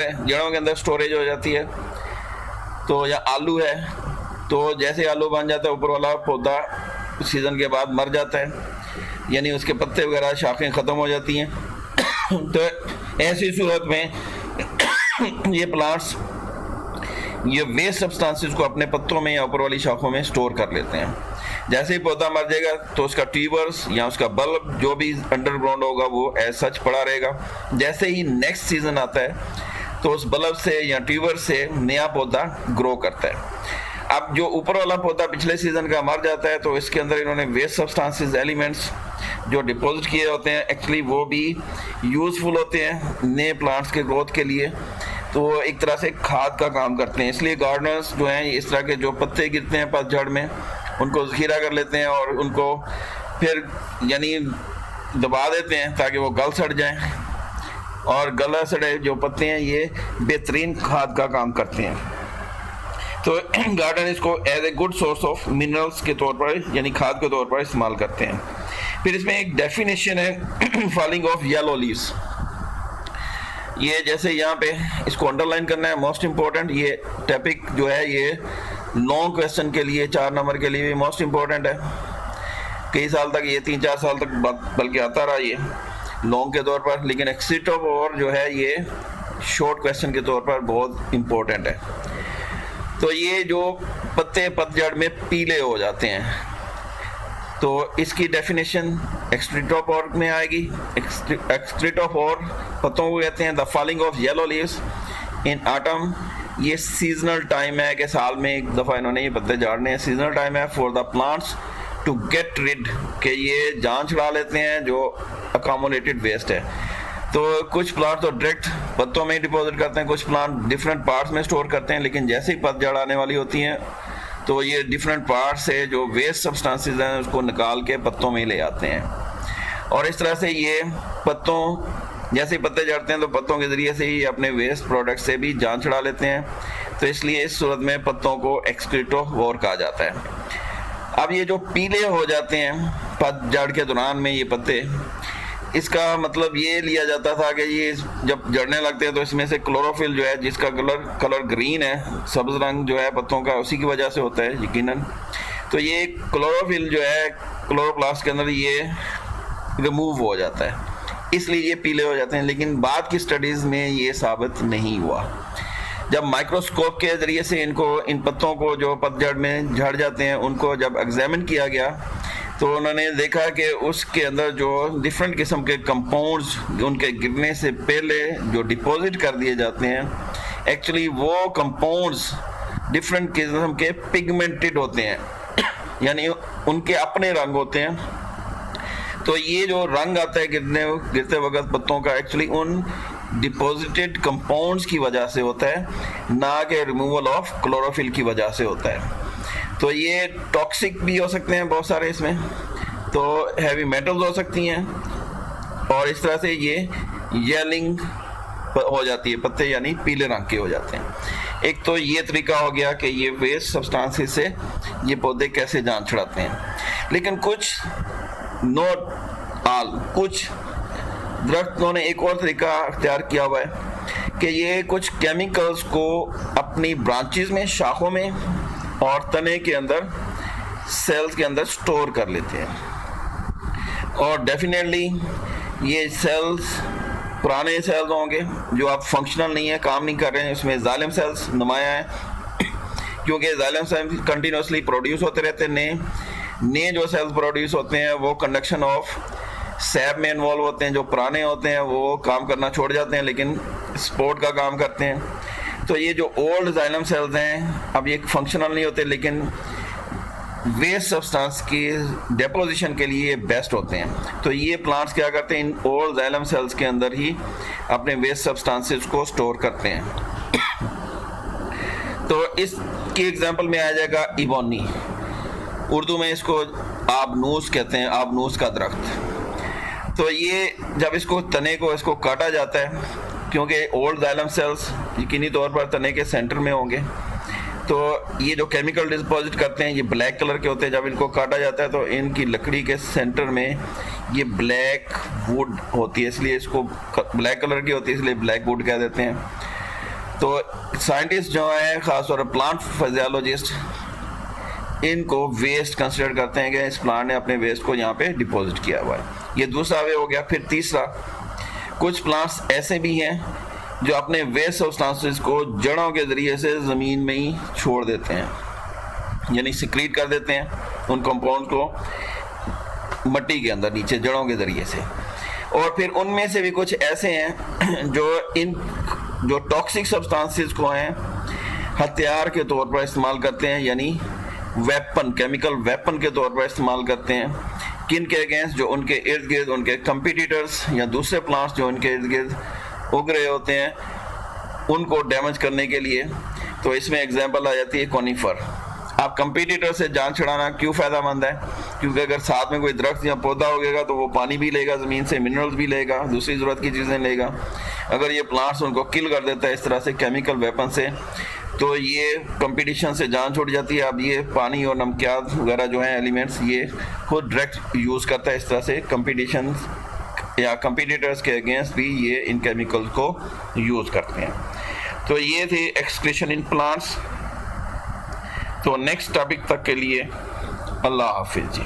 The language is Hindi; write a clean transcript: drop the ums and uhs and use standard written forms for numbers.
जड़ों के अंदर स्टोरेज हो जाती है। तो या आलू है, तो जैसे आलू बन जाता है ऊपर वाला पौधा सीजन के बाद मर जाता है, यानी उसके पत्ते वगैरह शाखें ख़त्म हो जाती हैं। तो ऐसी सूरत में ये प्लांट्स ये वेस्ट सब्सटेंसेस को अपने पत्तों में या ऊपर वाली शाखों में स्टोर कर लेते हैं। जैसे ही पौधा मर जाएगा तो उसका ट्यूबर्स या उसका बल्ब जो भी अंडरग्राउंड होगा वो एज सच पड़ा रहेगा। जैसे ही नेक्स्ट सीजन आता है तो उस बल्ब से या ट्यूबर से नया पौधा ग्रो करता है। अब जो ऊपर वाला पौधा पिछले सीजन का मर जाता है तो इसके अंदर इन्होंने वेस्ट सब्सटेंसेस एलिमेंट्स जो डिपॉजिट किए होते हैं, एक्चुअली वो भी यूजफुल होते हैं नए प्लांट्स के ग्रोथ के लिए। तो एक तरह से खाद का काम करते हैं। इसलिए गार्डनर्स जो हैं इस तरह के जो पत्ते गिरते हैं पतझड़ में उनको ज़ख़ीरा कर लेते हैं और उनको फिर यानी दबा देते हैं ताकि वो गल सड़ जाएं। और गला सड़े जो पत्ते हैं ये बेहतरीन खाद का काम करते हैं। तो गार्डन इसको as a good source of minerals के तौर पर यानी खाद के तौर पर इस्तेमाल करते हैं। फिर इसमें एक डेफिनेशन है फॉलिंग ऑफ येलो लीव्स। ये जैसे यहाँ पे इसको अंडरलाइन करना है, मोस्ट इम्पोर्टेंट। ये टॉपिक जो है ये लॉन्ग क्वेश्चन के लिए 4 नंबर के लिए भी मोस्ट इम्पोर्टेंट है। कई साल तक ये 3-4 साल तक बल्कि आता रहा ये लॉन्ग के तौर पर, लेकिन एक्सिटोप और जो है ये शॉर्ट क्वेश्चन के तौर पर बहुत इम्पोर्टेंट है। तो ये जो पत्ते पतझड़ में पीले हो जाते हैं तो इसकी डेफिनेशन एक्सट्रीटोफोर में आएगी। एक्सट्रीटोफोर पत्तों को कहते हैं the falling of yellow leaves in autumn. ये सीजनल टाइम है कि साल में एक दफ़ा इन्होंने ये पत्ते झाड़ने हैं। सीजनल टाइम है for the plants to get rid के ये जान छुड़ा लेते हैं जो अकोमोडेटेड वेस्ट है। तो कुछ प्लांट तो डायरेक्ट पत्तों में ही डिपॉजिट करते हैं, कुछ प्लांट डिफरेंट पार्ट्स में स्टोर करते हैं। लेकिन जैसे ही पतझड़ आने वाली होती हैं तो ये डिफरेंट पार्ट्स से जो वेस्ट सब्सटेंसेस हैं उसको निकाल के पत्तों में ले आते हैं। और इस तरह से ये पत्तों जैसे ही पत्ते झड़ते हैं तो पत्तों के ज़रिए से ही अपने वेस्ट प्रोडक्ट से भी जान छुड़ा लेते हैं। तो इसलिए इस सूरत में पत्तों को एक्सक्रीटोफोर कहा जाता है। अब ये जो पीले हो जाते हैं पतझड़ के दौरान में ये पत्ते, इसका मतलब ये लिया जाता था कि ये जब जड़ने लगते हैं तो इसमें से क्लोरोफिल जो है जिसका कलर ग्रीन है, सब्ज रंग जो है पत्तों का, उसी की वजह से होता है यकीनन। तो ये क्लोरोफिल जो है क्लोरोप्लास्ट के अंदर ये रिमूव हो जाता है, इसलिए ये पीले हो जाते हैं। लेकिन बाद की स्टडीज़ में ये साबित नहीं हुआ। जब माइक्रोस्कोप के ज़रिए से इन पत्तों को जो पतझड़ में झड़ जाते हैं उनको जब एग्जामिन किया गया तो उन्होंने देखा कि उसके अंदर जो डिफरेंट किस्म के कंपाउंड्स उनके गिरने से पहले जो डिपॉजिट कर दिए जाते हैं, एक्चुअली वो कंपाउंड्स डिफरेंट किस्म के पिगमेंटेड होते हैं, यानी उनके अपने रंग होते हैं। तो ये जो रंग आता है गिरते वक्त पत्तों का, एक्चुअली उन डिपॉजिटेड कंपाउंड्स की वजह से होता है, ना कि रिमूवल ऑफ क्लोरोफिल की वजह से होता है। तो ये टॉक्सिक भी हो सकते हैं बहुत सारे इसमें, तो हैवी मेटल्स हो सकती हैं और इस तरह से ये येलिंग हो जाती है पत्ते, यानी पीले रंग के हो जाते हैं। एक तो ये तरीका हो गया कि ये वेस्ट सब्सटेंसेस से ये पौधे कैसे जान छुड़ाते हैं। लेकिन कुछ नॉट ऑल, कुछ दरख्तों ने एक और तरीका अख्तियार किया हुआ है कि ये कुछ केमिकल्स को अपनी ब्रांचेस में, शाखों में और तने के अंदर, सेल्स के अंदर स्टोर कर लेते हैं। और डेफिनेटली ये सेल्स पुराने सेल्स होंगे जो अब फंक्शनल नहीं है, काम नहीं कर रहे हैं। उसमें जालिम सेल्स नुमाया है क्योंकि जालिम सेल्स कंटिन्यूसली प्रोड्यूस होते रहते हैं। नए जो सेल्स प्रोड्यूस होते हैं वो कंडक्शन ऑफ सैप में इन्वॉल्व होते हैं। जो पुराने होते हैं वो काम करना छोड़ जाते हैं लेकिन सपोर्ट का काम करते हैं। तो ये जो ओल्ड जाइलम सेल्स हैं अब ये फंक्शनल नहीं होते लेकिन वेस्ट सब्सटेंस की डेपोजिशन के लिए बेस्ट होते हैं। तो ये प्लांट्स क्या करते हैं, इन ओल्ड जाइलम सेल्स के अंदर ही अपने वेस्ट सब्सटेंसेस को स्टोर करते हैं। तो इसकी एग्जांपल में आ जाएगा इबोनी, उर्दू में इसको आबनूस कहते हैं, आबनूस का दरख्त। तो ये जब इसको तने को इसको काटा जाता है क्योंकि ओल्ड जाइलम सेल्स यकीनी तौर पर तने के सेंटर में होंगे, तो ये जो केमिकल डिपॉजिट करते हैं ये ब्लैक कलर के होते हैं। जब इनको काटा जाता है तो इनकी लकड़ी के सेंटर में ये ब्लैक वुड होती है, इसलिए इसको ब्लैक कलर की होती है इसलिए ब्लैक वुड कह देते हैं। तो साइंटिस्ट जो है ख़ासतौर पर प्लांट फिजियोलॉजिस्ट इनको वेस्ट कंसिडर करते हैं कि इस प्लांट ने अपने वेस्ट को यहाँ पे डिपॉजिट किया हुआ है। ये दूसरा वे हो गया। फिर तीसरा, कुछ प्लांट्स ऐसे भी हैं जो अपने वेस्ट सब्सटेंसेस को जड़ों के ज़रिए से ज़मीन में ही छोड़ देते हैं, यानी सिक्रीट कर देते हैं उन कंपाउंड को मट्टी के अंदर नीचे जड़ों के ज़रिए से। और फिर उनमें से भी कुछ ऐसे हैं जो टॉक्सिक सब्सटेंसेस को हैं हथियार के तौर पर इस्तेमाल करते हैं, यानी वेपन, केमिकल वेपन के तौर पर इस्तेमाल करते हैं। किन के अगेंस्ट? जो उनके इर्द गिर्द उनके कंपिटिटर्स या दूसरे प्लांट्स जो उनके इर्द गिर्द उग रहे होते हैं उनको डैमेज करने के लिए। तो इसमें एग्जांपल आ जाती है कॉनिफर। आप कंपिटिटर से जान छुड़ाना क्यों फ़ायदेमंद है? क्योंकि अगर साथ में कोई दरख्त या पौधा उगेगा तो वो पानी भी लेगा, ज़मीन से मिनरल्स भी लेगा, दूसरी ज़रूरत की चीज़ें लेगा। अगर ये प्लांट्स उनको किल कर देता है इस तरह से केमिकल वेपन से, तो ये कंपटीशन से जान छूट जाती है। अब ये पानी और नमकियात वगैरह जो हैं एलिमेंट्स, ये खुद डायरेक्ट यूज़ करता है इस तरह से कंपटीशन या कंपिटिटर्स के अगेंस्ट भी ये इन केमिकल को यूज़ करते हैं। तो ये थे एक्सक्रीशन इन प्लांट्स। तो नेक्स्ट टॉपिक तक के लिए अल्लाह हाफिज़ जी।